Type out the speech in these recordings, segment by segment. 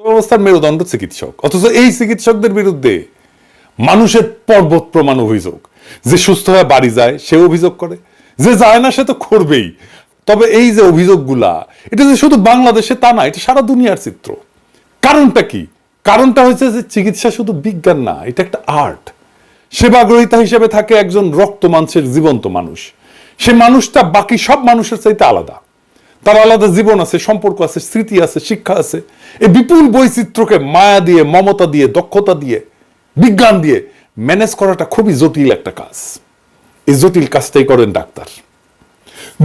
অবস্থার মেরুদণ্ড চিকিৎসক, অথচ এই চিকিৎসকদের বিরুদ্ধে মানুষের পর্বত প্রমাণ অভিযোগ। যে সুস্থ হয়ে বাড়ি যায় সে অভিযোগ করে, যে যায় না সে তো করবেই। তবে এই যে অভিযোগগুলা, এটা যে শুধু বাংলাদেশে তা না, এটা সারা দুনিয়ার চিত্র। কারণটা কি? কারণটা হচ্ছে যে চিকিৎসা শুধু বিজ্ঞান না, এটা একটা আর্ট। সেবাগ্রহীতা হিসেবে থাকে একজন রক্ত মাংসের জীবন্ত মানুষ। সে মানুষটা বাকি সব মানুষের চাইতে আলাদা। তার আলাদা জীবন আছে, সম্পর্ক আছে, স্মৃতি আছে, শিক্ষা আছে। এই বিপুল বৈচিত্র্যকে মায়া দিয়ে, মমতা দিয়ে, দক্ষতা দিয়ে, বিজ্ঞান দিয়ে ম্যানেজ করাটা খুবই জটিল একটা কাজ। এই জটিল কাজটাই করেন ডাক্তার।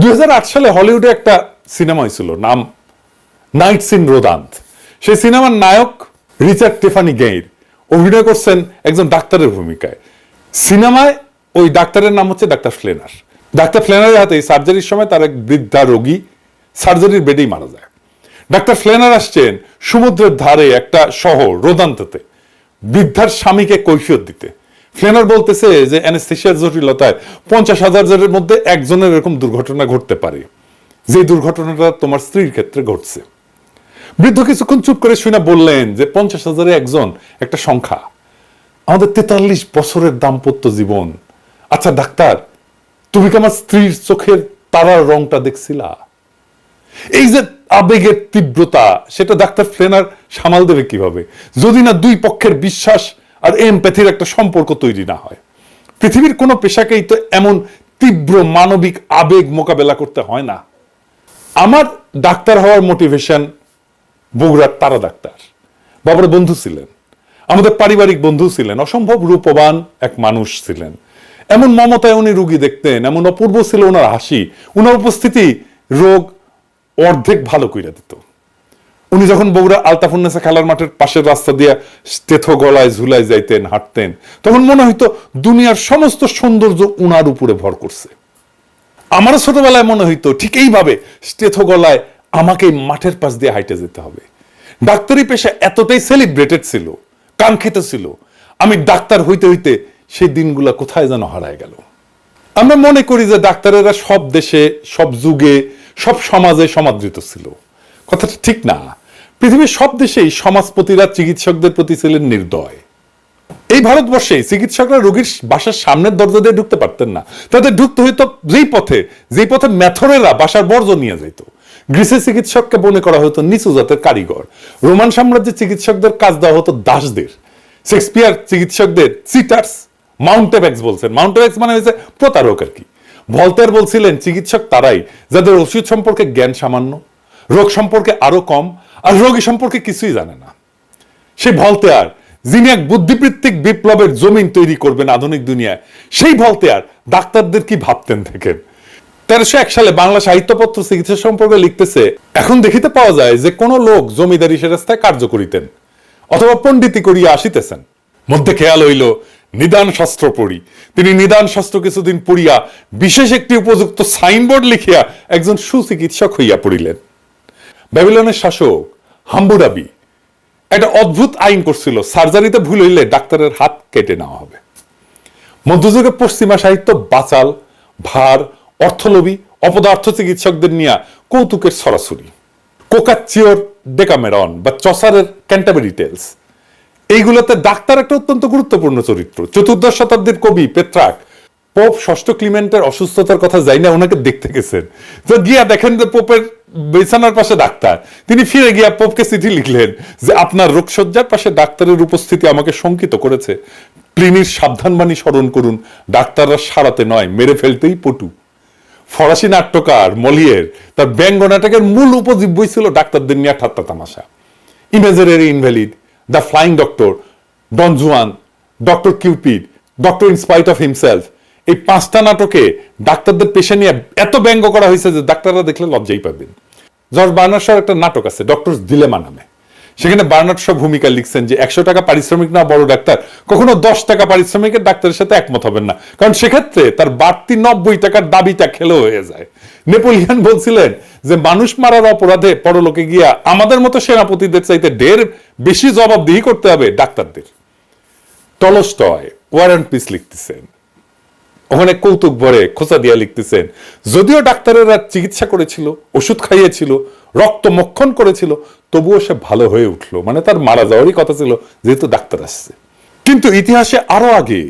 2008 সালে হলিউডে একটা সিনেমা হয়েছিল, নাম নাইটস ইন রোদান্থ। সেই সিনেমার নায়ক রিচার্ড টেফানি গেইর অভিনয় করছেন একজন ডাক্তারের ভূমিকায়। সিনেমায় ওই ডাক্তারের নাম হচ্ছে ডাক্তার ফ্লেনার। ডাক্তার ফ্লেনারের হাতে সার্জারির সময় তার এক বৃদ্ধা রোগী সার্জারির বেডেই মারা যায়। ডাক্তার ফ্লেনার আসছেন সমুদ্রের ধারে একটা শহর রোদান্থতে বৃদ্ধার স্বামীকে কৈফিয়ত দিতে। ফ্লেনার বলতেছে যে অ্যানেস্থেসিয়ার জটিলতায় 50,000 জনের মধ্যে একজনের এরকম দুর্ঘটনা ঘটতে পারে, যে দুর্ঘটনাটা তোমার স্ত্রীর ক্ষেত্রে ঘটছে। বৃদ্ধ কিছুক্ষণ চুপ করে শুনে বললেন যে 50,000-এ একজন একটা সংখ্যা, আমাদের 43 বছরের দাম্পত্য জীবন। আচ্ছা ডাক্তার, তুমি কি আমার স্ত্রীর চোখের তারার রংটা দেখছিলা? এই যে আবেগের তীব্রতা, সেটা ডাক্তার ফ্লেনার সামাল দেবে কিভাবে যদি না দুই পক্ষের বিশ্বাস আর এমপ্যাথির একটা সম্পর্ক তৈরি না হয়? পৃথিবীর কোনো পেশাকেই তো এমন তীব্র মানবিক আবেগ মোকাবেলা করতে হয় না। আমার ডাক্তার হওয়ার মোটিভেশন বগুড়ার তারা ডাক্তার, বাবার বন্ধু ছিলেন, আমাদের পারিবারিক বন্ধু ছিলেন, অসম্ভব রূপবান এক মানুষ ছিলেন। এমন মমতায় উনি রুগী দেখতেন, এমন অপূর্ব ছিল ওনার হাসি, ওনার উপস্থিতি রোগ অর্ধেক ভালো কইরা দিত। উনি যখন বগুড়া আলতাফুন্নেসা খেলার মাঠের পাশের রাস্তা দিয়ে স্টেথো গলায় ঝুলাই যাইতেন, হাঁটতেন, তখন মনে হইতো দুনিয়ার সমস্ত সৌন্দর্য উনার উপরে ভর করছে। আমারও ছোটবেলায় মনে হইতো ঠিক এইভাবে স্টেথো গলায় আমাকে মাঠের পাশ দিয়ে হাইটে যেতে হবে। ডাক্তারি পেশা এতটাই সেলিব্রেটেড ছিল, কাঙ্ক্ষিত ছিল, আমি ডাক্তার হইতে হইতে সেই দিনগুলা কোথায় যেন হারায় গেল। আমরা মনে করি যে ডাক্তারেরা সব দেশে, সব যুগে, সব সমাজে সমাদৃত ছিল। কথাটা ঠিক না। পৃথিবীর সব দেশেই সমাজপতিরা চিকিৎসকদের প্রতি ছিলেন নির্দয়। এই ভারতবর্ষে চিকিৎসকরা রোগীর বাসার সামনের দরজা দিয়ে ঢুকতে পারতেন না, তাদের ঢুকতে হইতো যেই পথে মেথরেরা বাসার বর্জ্য নিয়ে যেত। গ্রিসের চিকিৎসককে মনে করা হতো নিচু জাতের কারিগর। রোমান সাম্রাজ্যের চিকিৎসকদের কাজ দেওয়া হতো দাসদের। শেক্সপিয়ার চিকিৎসকদের চিটার্স, মাউন্টেব্যাক্স বলছেন। মাউন্টেব্যাক্স মানে হয়েছে প্রতারক আর কি। ভলতেয়ার বলছিলেন চিকিৎসক তারাই যাদের ওষুধ সম্পর্কে জ্ঞান সামান্য, রোগ সম্পর্কে আরো কম, আর রোগী সম্পর্কে কিছুই জানে না। সেই ভলতেয়ার, যিনি এক বুদ্ধিবৃত্তিক বিপ্লবের জমিন তৈরি করবেন আধুনিক দুনিয়ায়, সেই ভলতেয়ার ডাক্তারদের কি ভাবতেন দেখেন। 1301 সালে বাংলা সাহিত্যপত্র চিকিৎসা সম্পর্কে লিখতেছে, এখন দেখিতে পাওয়া যায় যে কোন লোক জমিদারি সেরাস্তায় কার্য করিতেন অথবা পণ্ডিতি করিয়া আসিতেছেন, মধ্যে খেয়াল হইল নিদান শাস্ত্র পড়ি। তিনি নিদান শাস্ত্র কিছুদিন পড়িয়া বিশেষ একটি উপযুক্ত সাইনবোর্ড লিখিয়া একজন সুচিকিৎসক হইয়া পড়িলেন। ব্যাবিলনের শাসক হাম্বুরাবি একটা অদ্ভুত আইন করছিল, সার্জারিতে ভুল হইলে ডাক্তারের হাত কেটে নেওয়া হবে। মধ্যযুগে পশ্চিমা সাহিত্য বাচাল, ভার, অর্থলোভী, অপদার্থ চিকিৎসকদের নিয়ে কৌতুকের সরাসরি। কোকাচ্চিওর ডেকামেরন বা চসারের ক্যান্টাবেরি টেলস, এইগুলোতে ডাক্তার একটা অত্যন্ত গুরুত্বপূর্ণ চরিত্র। 14 শতাব্দীর কবি পেট্রাক পোপ ষষ্ঠ ক্লিমেন্টের অসুস্থতার কথা যাই না ওনাকে দেখতে গেছেন, তো গিয়া দেখেন যে পোপের বিছানার পাশে ডাক্তার। তিনি ফিরে গিয়া পোপকে চিঠি লিখলেন যে আপনার রোগশয্যার পাশে ডাক্তারের উপস্থিতি আমাকে শঙ্কিত করেছে। প্লিনির সাবধানবাণী স্মরণ করুন, ডাক্তাররা সারাতে নয় মেরে ফেলতেই পটু। ফরাসি নাট্যকার মলিয়ের তার ব্যঙ্গ নাটকের মূল উপজীব্যই ছিল ডাক্তারদের নিয়ে ঠাট্টা তামাশা। Imaginary invalid, the flying doctor, Don Juan, doctor Cupid, doctor in spite of himself, এই 5টা নাটকে ডাক্তারদের পেশা নিয়ে এত ব্যঙ্গ করা হয়েছে যে ডাক্তাররা দেখলে লজ্জাই পাবেন। জর্জ বার্নার্ড শর একটা নাটক আছে ডক্টরস ডিলেমা নামে, সেখানে বার্নার্ড শ ভূমিকা লিখছেন যে 100 টাকা পারিশ্রমিক না বড় ডাক্তার কখনো 10 টাকা পারিশ্রমিকের ডাক্তারের সাথে একমত হবেন না, কারণ সেক্ষেত্রে তার বাড়তি 90 টাকার দাবিটা খেলো হয়ে যায়। নেপোলিয়ন বলছিলেন যে মানুষ মারার অপরাধে পরলোকে গিয়া আমাদের মতো সেনাপতিদের চাইতে ঢের বেশি জবাবদিহি করতে হবে ডাক্তারদের। টলস্টয় ওয়ার অ্যান্ড পিস লিখতেছেন, ওখানে কৌতুক ভরে খোঁচা দিয়া লিখতেছেন, যদিও ডাক্তারেরা চিকিৎসা করেছিল, ওষুধ খাইয়েছিল, রক্ত মক্ষণ করেছিল, তবুও সে ভালো হয়ে উঠলো। মানে তার মারা যাওয়ারই কথা ছিল, যেহেতু ডাক্তার আসছে। কিন্তু ইতিহাসে আরো আগে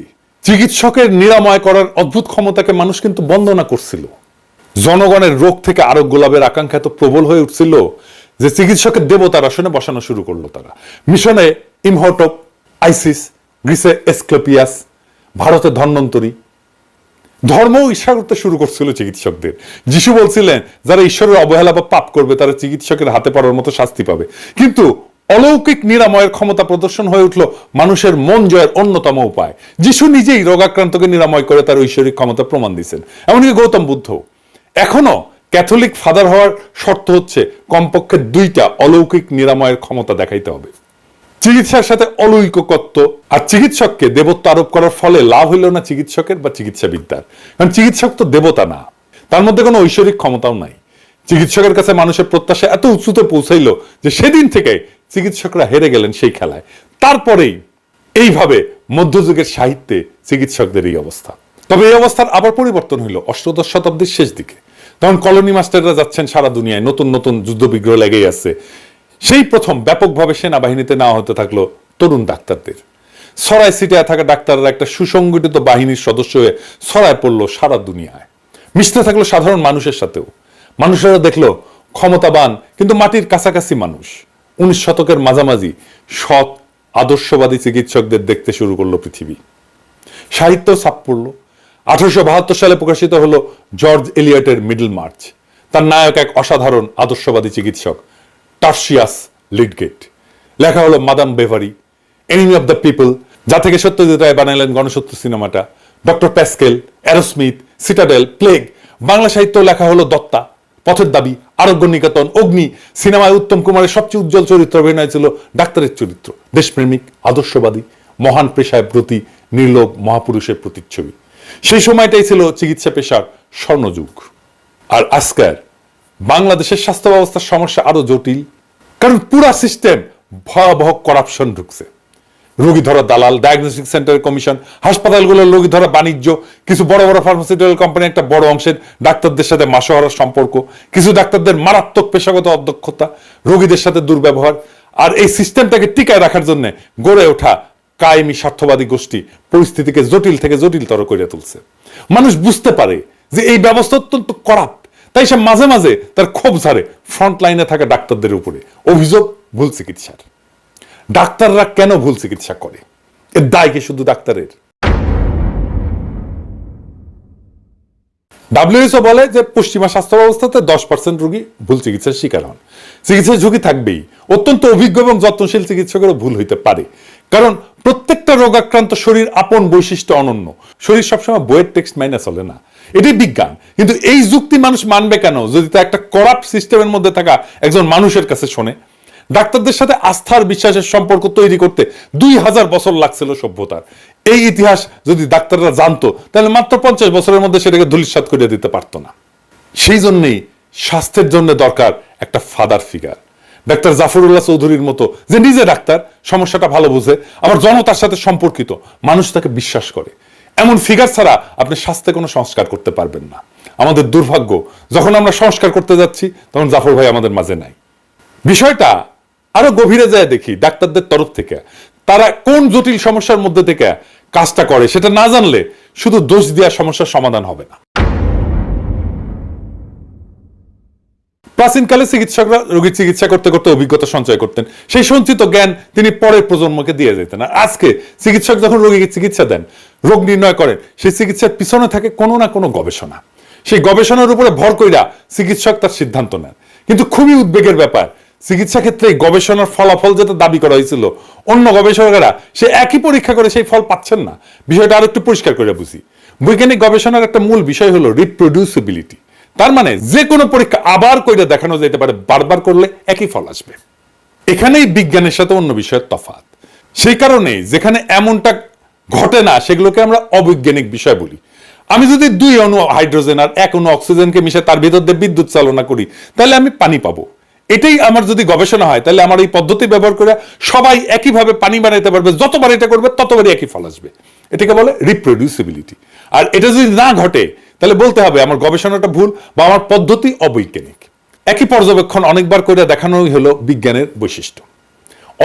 চিকিৎসকের নিরাময় করার অদ্ভুত ক্ষমতাকে মানুষ কিন্তু বন্দনা করছিল। জনগণের রোগ থেকে আরোগ্য লাভের আকাঙ্ক্ষা তো প্রবল হয়ে উঠছিল যে চিকিৎসকের দেবতার আসনে বসানো শুরু করলো তারা। মিশনে ইমহটপ, আইসিস, গ্রিসে এসক্লেপিয়াস, ভারতে ধন্বন্তরী। ধর্মও ঈর্ষা করতে শুরু করছিল চিকিৎসকদের। যিশু বলছিলেন যারা ঈশ্বরের অবহেলা বা পাপ করবে তারা চিকিৎসকের হাতে পড়ার মতো শাস্তি পাবে। কিন্তু অলৌকিক নিরাময়ের ক্ষমতা প্রদর্শন হয়ে উঠল মানুষের মন জয়ের অন্যতম উপায়। যিশু নিজেই রোগাক্রান্তকে নিরাময় করে তার ঐশ্বরিক ক্ষমতা প্রমাণ দিয়েছেন। এমনকি গৌতম বুদ্ধ। এখনো ক্যাথলিক ফাদার হওয়ার শর্ত হচ্ছে কমপক্ষে 2টা অলৌকিক নিরাময়ের ক্ষমতা দেখাইতে হবে। চিকিৎসার সাথে অলৌকিকত্ব আর চিকিৎসককে দেবত্ব আরোপ করার ফলে লাভ হইল না চিকিৎসকের বা চিকিৎসা বিদ্যার। কারণ চিকিৎসক তো দেবতা না, তার মধ্যে কোনো ঐশ্বরিক ক্ষমতাও নাই। চিকিৎসকের কাছে মানুষের প্রত্যাশা এত উঁচুতে পৌঁছাইল যে সেদিন থেকে চিকিৎসকরা হেরে গেলেন সেই খেলায়। তারপরেই এইভাবে মধ্যযুগের সাহিত্যে চিকিৎসকদের এই অবস্থা। তবে এই অবস্থার আবার পরিবর্তন হইল অষ্টাদশ শতাব্দীর শেষ দিকে। তখন কলোনি মাস্টাররা যাচ্ছেন সারা দুনিয়ায়, নতুন নতুন যুদ্ধ বিগ্রহ লেগেই আছে। সেই প্রথম ব্যাপকভাবে সেনাবাহিনীতে নেওয়া হতে থাকলো তরুণ ডাক্তারদের। ছড়ায় ছিটায় থাকা ডাক্তাররা একটা সুসংগঠিত বাহিনীর সদস্য হয়ে ছড়ায় পড়লো সারা দুনিয়ায়, মিশতে থাকলো সাধারণ মানুষের সাথেও। মানুষেরা দেখলো ক্ষমতাবান কিন্তু মাটির কাছাকাছি মানুষ। 19 শতকের মাঝামাঝি সৎ আদর্শবাদী চিকিৎসকদের দেখতে শুরু করলো পৃথিবী। সাহিত্য ছাপ পড়লো। 1872 সালে প্রকাশিত হলো জর্জ এলিয়টের মিডল মার্চ। তার নায়ক এক অসাধারণ আদর্শবাদী চিকিৎসক, টার্সিয়াস লিডগেট। লেখা হলো madam Bovary, enemy of the people, যা থেকে সত্যজিৎ রায় বানাইলেন গণশত্রু সিনেমাটা। Doctor Pascal, Arrowsmith, Citadel, Plague. Bangla সাহিত্য লেখা হলো দত্তা, পথের দাবি, আরোগ্য নিকেতন, অগ্নি। সিনেমায় উত্তম কুমারের সবচেয়ে উজ্জ্বল চরিত্র অভিনয় ছিল ডাক্তারের চরিত্র, দেশপ্রেমিক, আদর্শবাদী, মহান পেশায় প্রতি নির্লোভ মহাপুরুষের প্রতিচ্ছবি। সেই সময়টাই ছিল চিকিৎসা পেশার স্বর্ণযুগ। আর আজকের বাংলাদেশের স্বাস্থ্য ব্যবস্থার সমস্যা আরো জটিল, কারণ পুরা সিস্টেম ভয়াবহ করাপশন ঢুকছে। রোগী ধরা দালাল, ডায়াগনস্টিক সেন্টার কমিশন, হাসপাতালগুলোর রোগী ধরা বাণিজ্য, কিছু বড় বড় ফার্মাসিউটিক্যাল কোম্পানি একটা বড় অংশের ডাক্তারদের সাথে মাসোহারার সম্পর্ক, কিছু ডাক্তারদের মারাত্মক পেশাগত অদক্ষতা, রোগীদের সাথে দুর্ব্যবহার। আর এই সিস্টেমটাকে টিকায় রাখার জন্য গড়ে ওঠা কায়েমি স্বার্থবাদী গোষ্ঠী পরিস্থিতিকে জটিল থেকে জটিলতর করে তুলছে। মানুষ বুঝতে পারে যে এই ব্যবস্থা অত্যন্ত করাপ্ট, তাই সে মাঝে মাঝে তার ক্ষোভ ঝাড়ে ফ্রন্ট লাইনে থাকা ডাক্তারদের উপরে। অভিযোগ ভুল চিকিৎসার। ডাক্তাররা কেন ভুল চিকিৎসা করে? এর দায় কি শুধু ডাক্তারের? WHO বলে যে পশ্চিমা স্বাস্থ্য ব্যবস্থাতে 10% রোগী ভুল চিকিৎসার শিকার হন। চিকিৎসার ঝুঁকি থাকবেই। অত্যন্ত অভিজ্ঞ এবং যত্নশীল চিকিৎসকেরও ভুল হইতে পারে, কারণ প্রত্যেকটা রোগাক্রান্ত শরীর আপন বৈশিষ্ট্য অনন্য। শরীর সবসময় বইয়ের টেক্সট মাইনে চলে না, এটাই বিজ্ঞান। কিন্তু এই যুক্তি মানুষ মানবে কেন যদি তা একটা করাপ্ট সিস্টেমের মধ্যে থাকা একজন মানুষের কাছে শোনে? ডাক্তারদের সাথে আস্থার বিশ্বাসের সম্পর্ক তৈরি করতে 2000 বছর লাগছিল সভ্যতার। এই ইতিহাস যদি ডাক্তাররা জানতো তাহলে মাত্র 50 বছরের মধ্যে সেটাকে ধূলিসাৎ করে দিতে পারতো না। সেই জন্যই স্বাস্থ্যের জন্য দরকার একটা ফাদার ফিগার, ডাক্তার জাফরুল্লাহ চৌধুরীর মতো, যে নিজে ডাক্তার, সমস্যাটা ভালো বুঝে, আবার জনতার সাথে সম্পর্কিত, মানুষ তাকে বিশ্বাস করে। এমন ফিগার ছাড়া আপনি স্বাস্থ্যে কোনো সংস্কার করতে পারবেন না। আমাদের দুর্ভাগ্য, যখন আমরা সংস্কার করতে যাচ্ছি তখন জাফর ভাই আমাদের মাঝে নাই। বিষয়টা আরো গভীরে যায় দেখি ডাক্তারদের তরফ থেকে তারা কোন জটিল সমস্যার মধ্যে থেকে কাজটা করে সেটা না জানলে শুধু দোষ দেওয়া সমস্যার সমাধান হবে না। প্রাচীনকালে চিকিৎসকরা রোগীর চিকিৎসা করতে করতে অভিজ্ঞতা সঞ্চয় করতেন। সেই সঞ্চিত জ্ঞান তিনি পরের প্রজন্মকে দিয়ে যেতেন। আর আজকে চিকিৎসক যখন রোগীকে চিকিৎসা দেন, রোগ নির্ণয় করেন, সেই চিকিৎসার পিছনে থাকে কোনো না কোনো গবেষণা। সেই গবেষণার উপরে ভর কইরা চিকিৎসক তার সিদ্ধান্ত নেন। কিন্তু খুবই উদ্বেগের ব্যাপার, চিকিৎসা ক্ষেত্রে গবেষণার ফলাফল যেটা দাবি করা হয়েছিল, অন্য গবেষকেরা সে একই পরীক্ষা করে সেই ফল পাচ্ছেন না। বিষয়টা আরো একটু পরিষ্কার করে বুঝি। বৈজ্ঞানিক গবেষণার একটা মূল বিষয় হলো রিপ্রোডিউসিবিলিটি। তার মানে যে কোনো পরীক্ষা আবার করে দেখানো যেতে পারে, বারবার করলে একই ফল আসবে। এখানেই বিজ্ঞানের সাথে অন্য বিষয়ের তফাৎ। সেই কারণে যেখানে এমনটা ঘটে না সেগুলোকে আমরা অবৈজ্ঞানিক বিষয় বলি। আমি যদি 2 অণু হাইড্রোজেন আর 1 অণু অক্সিজেনকে মিশে তার ভিতর দিয়ে বিদ্যুৎ চালনা করি, তাহলে আমি পানি পাবো। এটাই আমার যদি গবেষণা হয়, তাহলে আমার এই পদ্ধতি ব্যবহার করে সবাই একইভাবে পানি বানাইতে পারবে। যতবার এটা করবে ততবারই একই ফল আসবে। এটাকে বলে রিপ্রোডিউসিবিলিটি। আর এটা যদি না ঘটে তাহলে বলতে হবে আমার গবেষণাটা ভুল বা আমার পদ্ধতি অবৈজ্ঞানিক। একই পর্যবেক্ষণ অনেকবার করে দেখানোই হলো বিজ্ঞানের বৈশিষ্ট্য।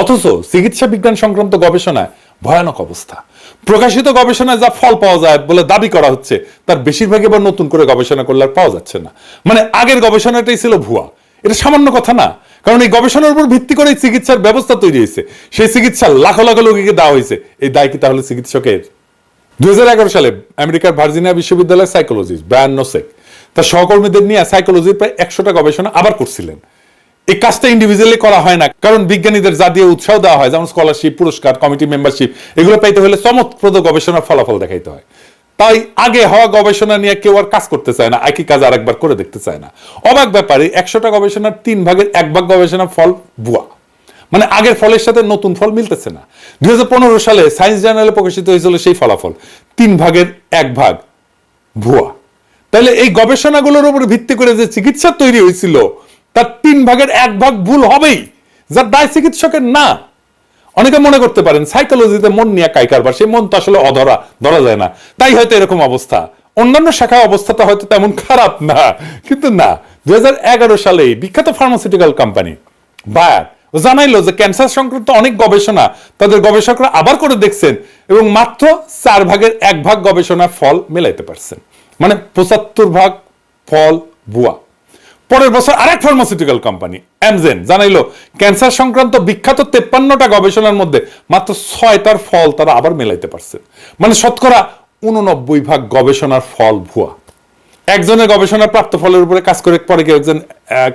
অথচ চিকিৎসা বিজ্ঞান সংক্রান্ত গবেষণায় ভয়ানক অবস্থা। প্রকাশিত গবেষণায় যা ফল পাওয়া যায় বলে দাবি করা হচ্ছে তার বেশিরভাগই আবার নতুন করে গবেষণা করলে আর পাওয়া যাচ্ছে না। মানে আগের গবেষণাটাই ছিল ভুয়া। এটা সামান্য কথা না, কারণ এই গবেষণার উপর ভিত্তি করে চিকিৎসার ব্যবস্থা তৈরি হয়েছে, সেই চিকিৎসা লাখ লাখ লোককে দেওয়া হয়েছে। এই দায় কি তাহলে চিকিৎসকের? 2011 সালে আমেরিকার ভার্জিনিয়া বিশ্ববিদ্যালয়ের সাইকোলজিস্ট ব্রায়ান নোসেক তার সহকর্মীদের নিয়ে সাইকোলজির প্রায় 100টা গবেষণা আবার করছিলেন। এই কাজটা ইন্ডিভিজুয়ালি করা হয় না, কারণ বিজ্ঞানীদের যা দিয়ে উৎসাহ দেওয়া হয়, যেমন স্কলারশিপ, পুরস্কার, কমিটি মেম্বারশিপ, এগুলো পাইতে হলে চমকপ্রদ গবেষণার ফলাফল দেখাইতে হয়। তাই আগে হওয়া গবেষণা নিয়ে কেউ আর কাজ করতে চায় না, একই কাজ আর একবার করে দেখতে চায় না। অবাক ব্যাপারে 100টা গবেষণার 3 ভাগের 1 ভাগ গবেষণার ফল ভুয়া, মানে আগের ফলের সাথে নতুন ফল মিলতেছে না। 2015 সালে সায়েন্স জার্নালে প্রকাশিত হয়েছিল সেই ফলাফল, 3 ভাগের 1 ভাগ ভুয়া। তাহলে এই গবেষণাগুলোর উপর ভিত্তি করে যে চিকিৎসা তৈরি হয়েছিল তার 3 ভাগের 1 ভাগ ভুল হবেই, যার দায় চিকিৎসকের না। অনেকে মনে করতে পারেন সাইকোলজিতে মন নিয়ে কারবার, সেই মন তো আসলে অধরা, ধরা যায় না, তাই হয়তো এরকম অবস্থা। অন্যান্য শাখায় অবস্থাটা হয়তো তেমন খারাপ না, কিন্তু না। 2011 সালে বিখ্যাত ফার্মাসিউটিক্যাল কোম্পানি বায়ার জানাইলো যে ক্যান্সার সংক্রান্ত অনেক গবেষণা তাদের গবেষকরা আবার করে দেখছেন এবং মাত্র 4 ভাগের 1 ভাগ গবেষণা ফল মেলাইতে পারছেন, মানে 75 ভাগ ফল ভুয়া। পরের বছর আরেক ফার্মাসিউটিক্যাল কোম্পানি অ্যামজেন জানাইলো ক্যান্সার সংক্রান্ত বিখ্যাত 53টা গবেষণার মধ্যে মাত্র 6টার ফল তারা আবার মেলাইতে পারছে, মানে শতকরা 89 ভাগ গবেষণার ফল ভুয়া। একজনের গবেষণা প্রাপ্ত ফলের উপরে কাজ করে পরে কেউ একজন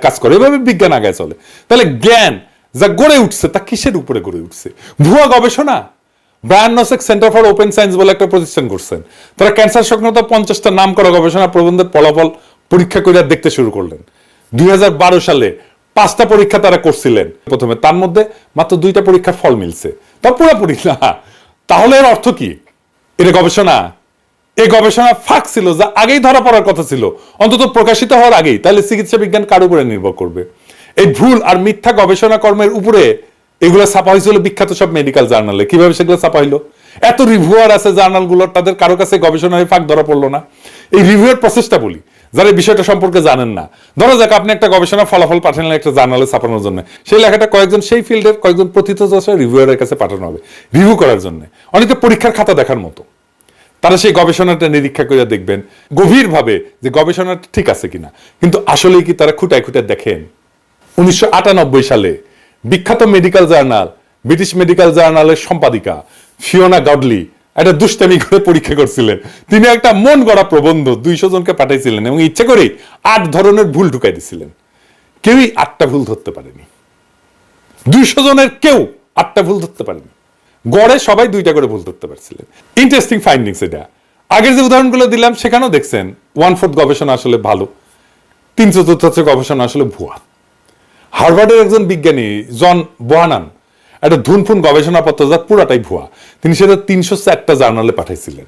কাজ করে, এভাবে বিজ্ঞান আগায় চলে। তাহলে জ্ঞান যা গড়ে উঠছে তা কিসের উপরে গড়ে উঠছে? ভুয়া গবেষণা। Brian Nosek centre for open science বলে একটা প্রতিষ্ঠান করছেন। তারা ক্যান্সার সংক্রান্ত 50টা নাম করা গবেষণা প্রবন্ধের ফলাফল পরীক্ষা করে দেখতে শুরু করলেন। 2012 সালে 5টা পরীক্ষা তারা করছিলেন প্রথমে, তার মধ্যে মাত্র 2টা পরীক্ষার ফল মিলছে, তা পুরোপুরি না। তাহলে এর অর্থ কি? এটা গবেষণা? এই গবেষণা ফাঁক ছিল, যা আগেই ধরা পড়ার কথা ছিল, অন্তত প্রকাশিত হওয়ার আগেই। তাহলে চিকিৎসা বিজ্ঞান কার উপরে নির্ভর করবে? এই ভুল আর মিথ্যা গবেষণা কর্মের উপরে এগুলো ছাপা হয়েছিল বিখ্যাত সব মেডিকেল জার্নালে। কিভাবে সেগুলো ছাপা হইলো? এত রিভিউয়ার আছে জার্নালগুলোর, তাদের কারো কাছে গবেষণায় ফাঁক ধরা পড়লো না। এই রিভিউয়ার প্রসেসটা বলি, যারা এই বিষয়টা সম্পর্কে জানেন না। ধরো যাক আপনি একটা গবেষণা ফলাফল পাঠালেন একটা জার্নালে ছাপানোর জন্য, সেই লেখাটা কয়েকজন সেই ফিল্ডের কয়েকজন প্রথিতযশা রিভিউয়ারের কাছে পাঠানো হবে রিভিউ করার জন্য, অনেকটা পরীক্ষার খাতা দেখার মতো। তারা সেই গবেষণাটা নিরীক্ষা করে দেখবেন গভীরভাবে যে গবেষণাটা ঠিক আছে কিনা। কিন্তু আসলেই কি তারা খুঁটায় খুঁটায় দেখেন? 1998 সালে বিখ্যাত মেডিকেল জার্নাল ব্রিটিশ মেডিকেল জার্নালের সম্পাদিকা ফিওনা গডলি একটা দুষ্টামি করে পরীক্ষা করছিলেন। তিনি একটা মন গড়া প্রবন্ধ 200 জনকে পাঠাইছিলেন এবং ইচ্ছে করেই 8 ধরনের ভুল ঢুকাই দিছিলেন। কেউই 8টা ভুল ধরতে পারেনি। 200 জনের কেউ 8টা ভুল ধরতে পারেনি, গড়ে সবাই 2টা করে ভুল ধরতে পারছিলেন। ইন্টারেস্টিং ফাইন্ডিংস এটা। আগের যে উদাহরণগুলো দিলাম সেখানেও দেখছেন 1/4 গবেষণা আসলে ভালো, 3/4 গবেষণা আসলে ভুয়া। হার্ভার্ডের একজন বিজ্ঞানী জন বোহানান একটা ধুনফুন গবেষণাপত্র যা পুরাটাই ভুয়া, তিনি সেটা 304টা জার্নালে পাঠাইছিলেন।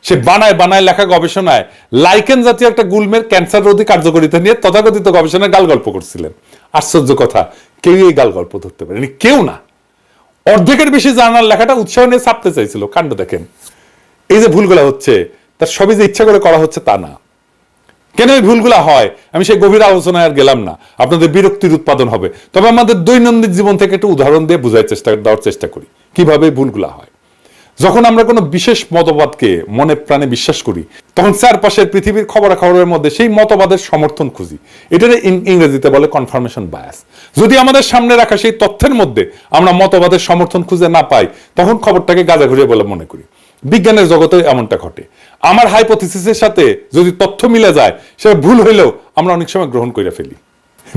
সে বানায় লেখা গবেষণায় লাইকেন জাতীয় একটা গুল্মের ক্যান্সার রোধী কার্যকারিতা নিয়ে তথাকথিত গবেষণায় গাল গল্প করছিলেন। আশ্চর্য কথা, কেউ এই গাল গল্প ধরতে পারেনি, কেউ না। অর্ধেকের বেশি জার্নাল লেখাটা উৎসাহ নিয়ে ছাপতে চাইছিল। কাণ্ড দেখেন। এই যে ভুলগুলো হচ্ছে তার সবই যে ইচ্ছা করে করা হচ্ছে তা না। কেন এই ভুলগুলো হয় আমি সেই গভীর আলোচনায় আর গেলাম না, আপনাদের বিরক্তির উৎপাদন হবে। তবে আমাদের দৈনন্দিন জীবন থেকে একটু উদাহরণ দিয়ে বোঝার দেওয়ার চেষ্টা করি কিভাবে ভুলগুলো হয়। যখন আমরা কোনো বিশেষ মতবাদকে মনে প্রাণে বিশ্বাস করি তখন চারপাশের পৃথিবীর খবরাখবরের মধ্যে সেই মতবাদের সমর্থন খুঁজি। এটারে ইংরেজিতে বলে কনফার্মেশন বায়াস। যদি আমাদের সামনে রাখা সেই তথ্যের মধ্যে আমরা মতবাদের সমর্থন খুঁজে না পাই তখন খবরটাকে গাঁজাঘুরিয়ে বলে মনে করি। বিজ্ঞানের জগতে এমনটা ঘটে। আমার হাইপোথিসিসের সাথে যদি তথ্য মিলে যায় সেটা ভুল হইলেও আমরা অনেক সময় গ্রহণ করে ফেলি।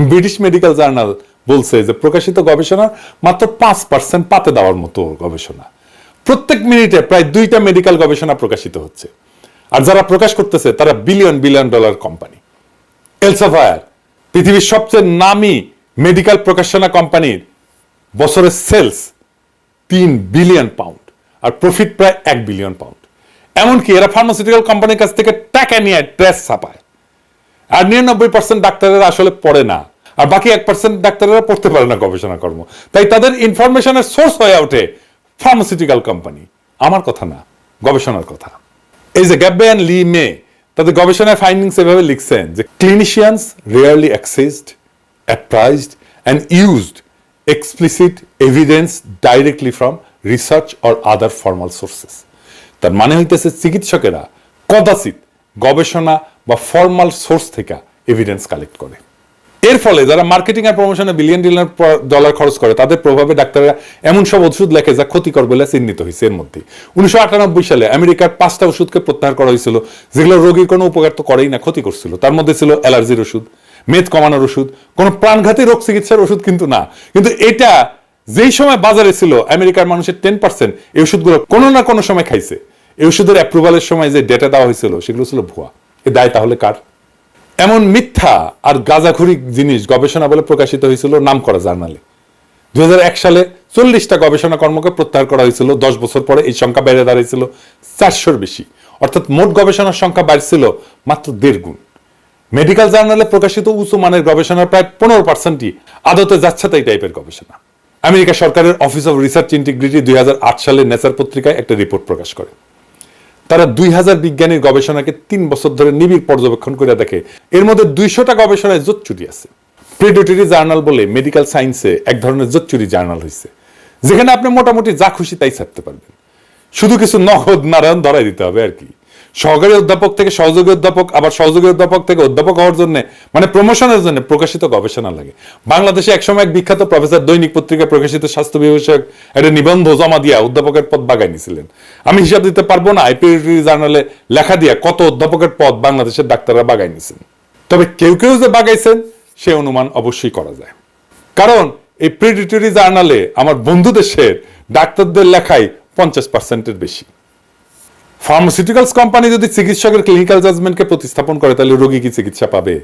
ব্রিটিশ মেডিকেল জার্নাল বলছে যে প্রকাশিত গবেষণার মাত্র 5% পাতে দেওয়ার মতো গবেষণা। প্রত্যেক মিনিটে প্রায় 2টা মেডিকেল গবেষণা প্রকাশিত হচ্ছে, আর যারা প্রকাশ করতেছে তারা বিলিয়ন বিলিয়ন ডলার কোম্পানি। এলসেভিয়ার পৃথিবীর সবচেয়ে নামী মেডিকেল প্রকাশনা কোম্পানির বছরের সেলস 3 বিলিয়ন পাউন্ড আর প্রফিট প্রায় 1 বিলিয়ন পাউন্ড। এমনকি এরা ফার্মাসিউটিক্যাল কোম্পানির কাছ থেকে টাকা নিয়ে ড্রেস ছাপায়। আর 99% ডাক্তারেরা আসলে পড়ে না, আর বাকি 1% ডাক্তারেরা পড়তে পারে না গবেষণা কর্ম। তাই তাদের ইনফরমেশনের সোর্স হয়ে ওঠে ফার্মাসিউটিক্যাল কোম্পানি। আমার কথা না, গবেষণার কথা। এই যে গ্যাবে অ্যান্ড লি মে তাদের গবেষণায় ফাইন্ডিংস এভাবে লিখছেন যে clinicians rarely accessed, appraised and used explicit evidence directly from research or other formal sources. তার মানে হইতেছে চিকিৎসকেরা কদাচিৎ গবেষণা বা ফর্মাল সোর্স থেকে এভিডেন্স কালেক্ট করে। এর ফলে যারা মার্কেটিং আর প্রমোশনে বিলিয়ন ডলার খরচ করে তাদের প্রভাবে ডাক্তাররা এমন সব ওষুধ লেখে যা ক্ষতিকর বলে চিহ্নিত হয়েছে। এর মধ্যে 1998 সালে আমেরিকার 5টা ওষুধকে প্রত্যাহার করা হয়েছিল যেগুলো রোগীর কোনো উপকার তো করেই না, ক্ষতি করছিল। তার মধ্যে ছিল অ্যালার্জির ওষুধ, মেদ কমানোর ওষুধ, কোনো প্রাণঘাতী রোগ চিকিৎসার ওষুধ কিন্তু না। কিন্তু এটা যেই সময় বাজারে ছিল আমেরিকার মানুষের 10% এই ওষুধগুলো কোনো না কোনো সময় খাইছে। এই ওষুধের অ্যাপ্রুভালের সময় যে ডেটা দেওয়া হয়েছিল সেগুলো ছিল ভুয়া। এ দায় তাহলে কার? এমন মিথ্যা আর গাঁজাখুরি জিনিস গবেষণা বলে প্রকাশিত হয়েছিল নামকরা জার্নালে। 2001 সালে 40টা গবেষণা কর্মকে প্রত্যাহার করা হয়েছিল। 10 বছর পরে এই সংখ্যা বেড়ে দাঁড়িয়েছিল 400-র বেশি, অর্থাৎ মোট গবেষণার সংখ্যা বাড়ছিল মাত্র 1.5 গুণ। মেডিকেল জার্নালে প্রকাশিত উঁচু মানের গবেষণার প্রায় 15%ই আদতে যাচ্ছেতাই টাইপের গবেষণা। আমেরিকা সরকারের অফিস অফ রিসার্চ ইন্টিগ্রিটি 2008 সালে নেচার পত্রিকায় একটা রিপোর্ট প্রকাশ করে। তারা 2000 বিজ্ঞানীর গবেষণাকে 3 বছর ধরে নিবিড় পর্যবেক্ষণ করে দেখে এর মধ্যে 200টা গবেষণায় জোচ্চুরি আছে। প্রেডিটরি জার্নাল বলে মেডিকেল সায়েন্সে এক ধরনের জোচ্চুরি জার্নাল হয়েছে যেখানে আপনি মোটামুটি যা খুশি তাই ছাড়তে পারবেন, শুধু কিছু নগদ নারায়ণ ধরাই দিতে হবে আর কি। সহকারী অধ্যাপক থেকে সহযোগী অধ্যাপক, আবার সহযোগী অধ্যাপক থেকে অধ্যাপক হওয়ার জন্য মানে প্রমোশনের জন্য প্রকাশিত গবেষণা লাগে। বাংলাদেশে একসময় এক বিখ্যাত প্রফেসর দৈনিক পত্রিকায় প্রকাশিত স্বাস্থ্য বিষয়ক একটা নিবন্ধ জমা দিয়া অধ্যাপকের পদ বাগাই নিয়েছিলেন। আমি হিসাব দিতে পারবো না আইপিডি জার্নালে লেখা দিয়া কত অধ্যাপকের পদ বাংলাদেশের ডাক্তাররা বাগাই নিয়েছেন। তবে কেউ কেউ যে বাগাইছেন সে অনুমান অবশ্যই করা যায়, কারণ এই প্রেডিটরি জার্নালে আমার বন্ধু দেশের ডাক্তারদের লেখাই 50%-এর বেশি। ফার্মাসিউটিক্যালস কোম্পানি যদি চিকিৎসকের ক্লিনিক্যাল জাজমেন্টকে প্রতিস্থাপন করে তাহলে রোগী কি চিকিৎসা পাবে?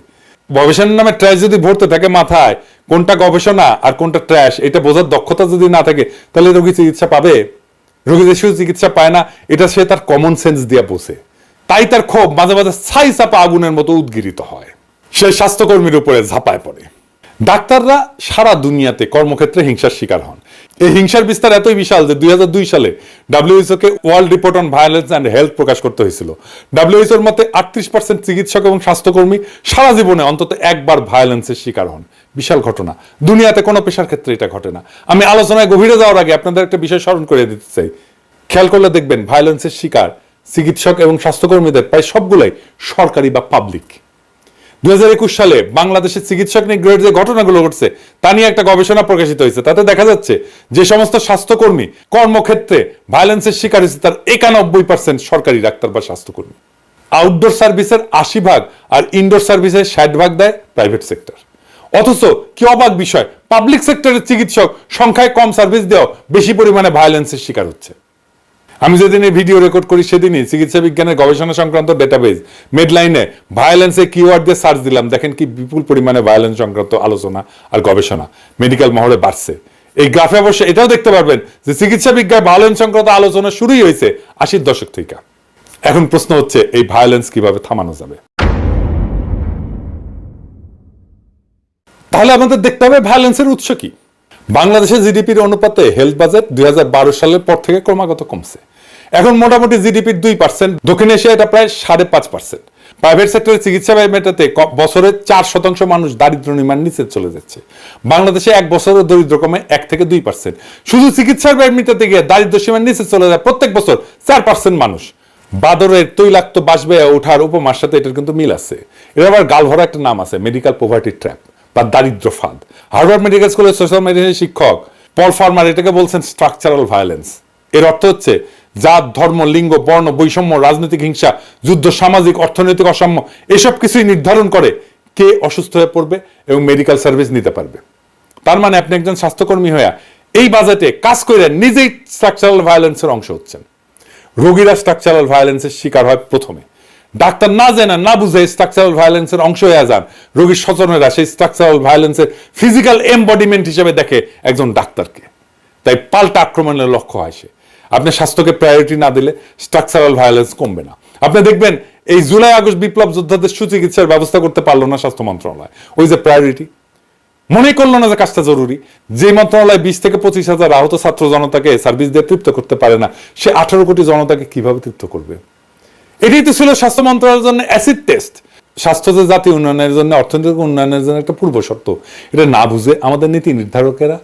গবেষণার নামে ট্র্যাশ যদি ভরতে থাকে মাথায়, কোনটা গবেষণা আর কোনটা ট্র্যাশ এটা বোঝার দক্ষতা যদি না থাকে তাহলে রোগী চিকিৎসা পাবে? রোগী যে শুধু চিকিৎসা পায় না, এটা সে তার কমন সেন্স দিয়ে বোঝে। তাই তার ক্ষোভ মাঝে মাঝে ছাই চাপা আগুনের মতো উদ্গীরিত হয়, সে স্বাস্থ্যকর্মীর উপরে ঝাঁপায় পড়ে। ডাক্তাররা সারা দুনিয়াতে কর্মক্ষেত্রে হিংসার শিকার হন। এই হিংসার বিস্তার এতই বিশাল যে 2002 সালে WHO কে world report on violence and health প্রকাশ করতে হয়েছিল। WHO এর মতে 38% চিকিৎসক এবং স্বাস্থ্যকর্মী সারা জীবনে অন্তত একবার ভায়োলেন্সের শিকার হন। বিশাল ঘটনা, দুনিয়াতে কোনো পেশার ক্ষেত্রে এটা ঘটে না। আমি আলোচনায় গভীরে যাওয়ার আগে আপনাদের একটা বিষয় স্মরণ করে দিতে চাই। খেয়াল করলে দেখবেন ভায়োলেন্সের শিকার চিকিৎসক এবং স্বাস্থ্যকর্মীদের প্রায় সবগুলাই সরকারি বা পাবলিক। 2021 সালে বাংলাদেশের চিকিৎসক নিগ্রহের যে ঘটনাগুলো ঘটছে তা নিয়ে একটা গবেষণা প্রকাশিত হয়েছে। তাতে দেখা যাচ্ছে যে সমস্ত স্বাস্থ্যকর্মী কর্মক্ষেত্রে ভায়োলেন্সের শিকার হয়েছে তার 91% সরকারি ডাক্তার বা স্বাস্থ্যকর্মী। আউটডোর সার্ভিসের 80% আর ইনডোর সার্ভিসের 60% দেয় প্রাইভেট সেক্টর। অথচ কি অবাক বিষয়, পাবলিক সেক্টরের চিকিৎসক সংখ্যায় কম সার্ভিস দেওয়া বেশি পরিমাণে ভায়োলেন্সের শিকার হচ্ছে। আমি যেদিন এই ভিডিও রেকর্ড করি সেদিনই চিকিৎসা বিজ্ঞানের গবেষণা সংক্রান্ত ডেটাবেজ মেডলাইনে ভায়োলেন্সের কিওয়ার্ড দিয়ে সার্চ দিলাম, দেখেন কি বিপুল পরিমাণে ভায়োলেন্স সংক্রান্ত আলোচনা আর গবেষণা মেডিকেল মহলে বাড়ছে। এই গ্রাফে অবশ্য এটাও দেখতে পারবেন যে চিকিৎসা বিজ্ঞান ভায়োলেন্স সংক্রান্ত আলোচনা শুরুই হয়েছে 80-র দশক থেকে। এখন প্রশ্ন হচ্ছে এই ভায়োলেন্স কিভাবে থামানো যাবে? তাহলে আমাদের দেখতে হবে ভায়োলেন্সের উৎস কি। বাংলাদেশের জিডিপির অনুপাতে হেলথ বাজেট 2012 সালের পর থেকে ক্রমাগত কমছে। এখন মোটামুটি জিডিপির 2%, দক্ষিণ এশিয়া এটা প্রায় 5.5%। প্রাইভেট সেক্টরে চিকিৎসা ব্যয় মেটাতে বছরে 4% মানুষ দারিদ্র সীমার নিচে চলে যাচ্ছে। বাংলাদেশে এক বছরে দরিদ্র কমে 1 থেকে 2%। শুধু চিকিৎসার ব্যয় মেটাতে গিয়ে দারিদ্র সীমার নিচে চলে যায় প্রত্যেক বছর 4% মানুষ। বাদরের তৈলাক্ত বাস ব্যয় ওঠার উপমার সাথে এটার কিন্তু মিল আছে। এর আবার গালভরা একটা নাম আছে, মেডিকেল পভার্টি ট্র্যাপ বা দারিদ্র ফাঁদ। হার্ভার্ড মেডিকেল স্কুলের সোশ্যাল মেডিসিন শিক্ষক পল ফার্মার এটাকে বলছেন স্ট্রাকচারাল ভায়োলেন্স। এর অর্থ হচ্ছে জাত, ধর্ম, লিঙ্গ, বর্ণ, বৈষম্য, রাজনৈতিক হিংসা, যুদ্ধ, সামাজিক অর্থনৈতিক অসাম্য এসব কিছুই নির্ধারণ করে কে অসুস্থ হয়ে পড়বে এবং মেডিকেল সার্ভিস নিতে পারবে। তার মানে আপনি একজন স্বাস্থ্যকর্মী হয়ে এই বাজেটে কাজ করে নিজেই স্ট্রাকচারাল ভায়োলেন্সের অংশ হচ্ছেন। রোগীরা স্ট্রাকচারাল ভায়োলেন্সের শিকার হয় প্রথমে। ডাক্তার না জেনে না বুঝে স্ট্রাকচারাল ভায়োলেন্সের অংশ হয়ে যান। রোগীর স্বজনেরা সেই স্ট্রাকচারাল ভায়োলেন্সের ফিজিক্যাল এমবডিমেন্ট হিসেবে দেখে একজন ডাক্তারকে, তাই পাল্টা আক্রমণের লক্ষ্য হয় সে। আপনি স্বাস্থ্যকে প্রায়োরিটি না দিলে স্ট্রাকচারাল ভায়োলেন্স কমবে না। আপনি দেখবেন এই জুলাই আগস্ট বিপ্লব যোদ্ধাদের সুচিকিৎসার ব্যবস্থা করতে পারলো না স্বাস্থ্য মন্ত্রণালয়। ওই যে প্রায়োরিটি মনে করলো না যে কাজটা জরুরি। যে মন্ত্রণালয় 20 থেকে 25,000 আহত ছাত্র জনতাকে সার্ভিস দিয়ে তৃপ্ত করতে পারে না, সে 18 কোটি জনতাকে কিভাবে তৃপ্ত করবে? এটাই তো ছিল স্বাস্থ্য মন্ত্রণালয়ের জন্য অ্যাসিড টেস্ট। স্বাস্থ্য যে জাতীয় উন্নয়নের জন্য, অর্থনৈতিক উন্নয়নের জন্য একটা পূর্ব শর্ত, এটা না বুঝে আমাদের নীতি নির্ধারকেরা,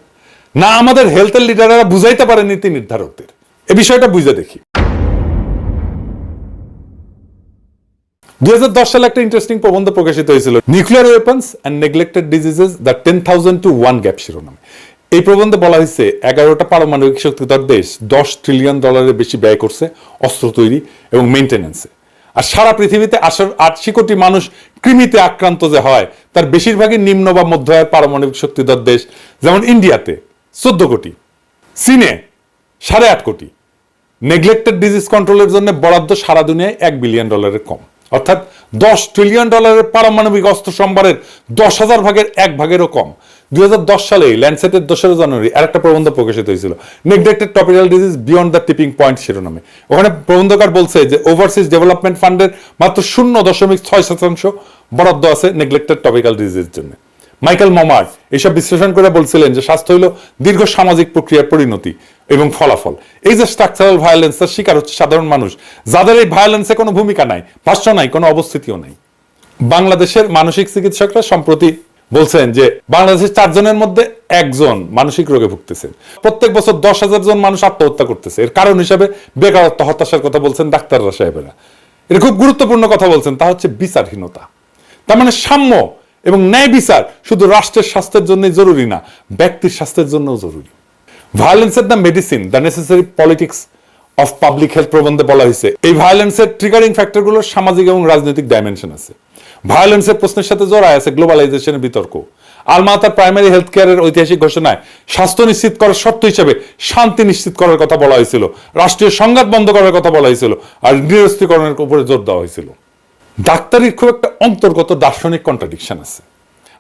না আমাদের হেলথের লিডাররা বুঝাইতে পারে নীতি নির্ধারকদের। এই বিষয়টা বুঝে দেখি। 2010 সালে একটা ইন্টারেস্টিং প্রবন্ধ প্রকাশিত হয়েছিল, nuclear weapons and neglected diseases the 10,000 to 1 gap শিরোনামে। এই প্রবন্ধে বলা হয়েছে 11টা পারমাণবিক শক্তিধর দেশ $10 ট্রিলিয়ন বেশি ব্যয় করছে অস্ত্র তৈরি এবং মেইনটেনেন্সে। আর সারা পৃথিবীতে 80 কোটি মানুষ কৃমিতে আক্রান্ত যে হয়, তার বেশিরভাগই নিম্ন বা মধ্য আয়ের পারমাণবিক শক্তিধর দেশ। যেমন ইন্ডিয়াতে 14 কোটি, চীনে 8.5 কোটি। নেগলেক্টেড ডিজিজ কন্ট্রোলের জন্য বরাদ্দ সারা দুনিয়ায় $1 বিলিয়ন কম, অর্থাৎ $10 ট্রিলিয়ন পারমাণবিক অস্ত্র সম্ভারের 10,000 ভাগের 1 ভাগেরও কম। 2010 সালে ল্যান্ডসেটের 2 জানুয়ারি আর একটা প্রবন্ধ প্রকাশিত হয়েছিল, neglected tropical disease beyond the tipping point শিরোনামে। ওখানে প্রবন্ধকার বলছে যে ওভারসিজ ডেভেলপমেন্ট ফান্ডের মাত্র 0.6% বরাদ্দ আছে নেগলেক্টেড ট্রপিক্যাল ডিজিজের জন্য। মাইকেল মমার এইসব বিশ্লেষণ করে বলছিলেন যে স্বাস্থ্য হইল দীর্ঘ সামাজিক প্রক্রিয়ার পরিণতি এবং ফলাফল। এই যে স্ট্রাকচারাল ভায়োলেন্সের শিকার হচ্ছে সাধারণ মানুষ, যাদের এই ভায়োলেন্সে কোনো ভূমিকা নাই, ভাষ্য নাই, কোনো অবস্থিতিও নাই। বাংলাদেশের মানসিক চিকিৎসকরা সম্প্রতি বলছেন যে বাংলাদেশের 4 জনের মধ্যে 1 জন মানসিক রোগে ভুগতেছেন। প্রত্যেক বছর 10,000 জন মানুষ আত্মহত্যা করতেছে। এর কারণ হিসাবে বেকারত্ব, হতাশার কথা বলছেন ডাক্তাররা সাহেবেরা। এটা খুব গুরুত্বপূর্ণ কথা বলছেন, তা হচ্ছে বিচারহীনতা। তার মানে সাম্য এবং ন্যায় বিচার শুধু রাষ্ট্রের স্বাস্থ্যের জন্যই জরুরি না, ব্যক্তির স্বাস্থ্যের জন্যও জরুরি। ভায়োলেন্সের the medicine the necessary politics of public health প্রবন্ধে বলা হয়েছে এই ভায়োলেন্সের ট্রিগারিং ফ্যাক্টরগুলোর সামাজিক এবং রাজনৈতিক ডাইমেনশন আছে। ভায়োলেন্সের প্রশ্নের সাথে জড়ায় আছে গ্লোবালাইজেশনের বিতর্ক। আলমাতার প্রাইমারি হেলথ কেয়ারের ঐতিহাসিক ঘোষণায় স্বাস্থ্য নিশ্চিত করার শর্ত হিসেবে শান্তি নিশ্চিত করার কথা বলা হয়েছিল, রাষ্ট্রীয় সংঘাত বন্ধ করার কথা বলা হয়েছিল, আর নিরস্ত্রীকরণের উপরে জোর দেওয়া হয়েছিল। ডাক্তারির খুব একটা অন্তর্গত দার্শনিক কন্ট্রাডিকশন আছে।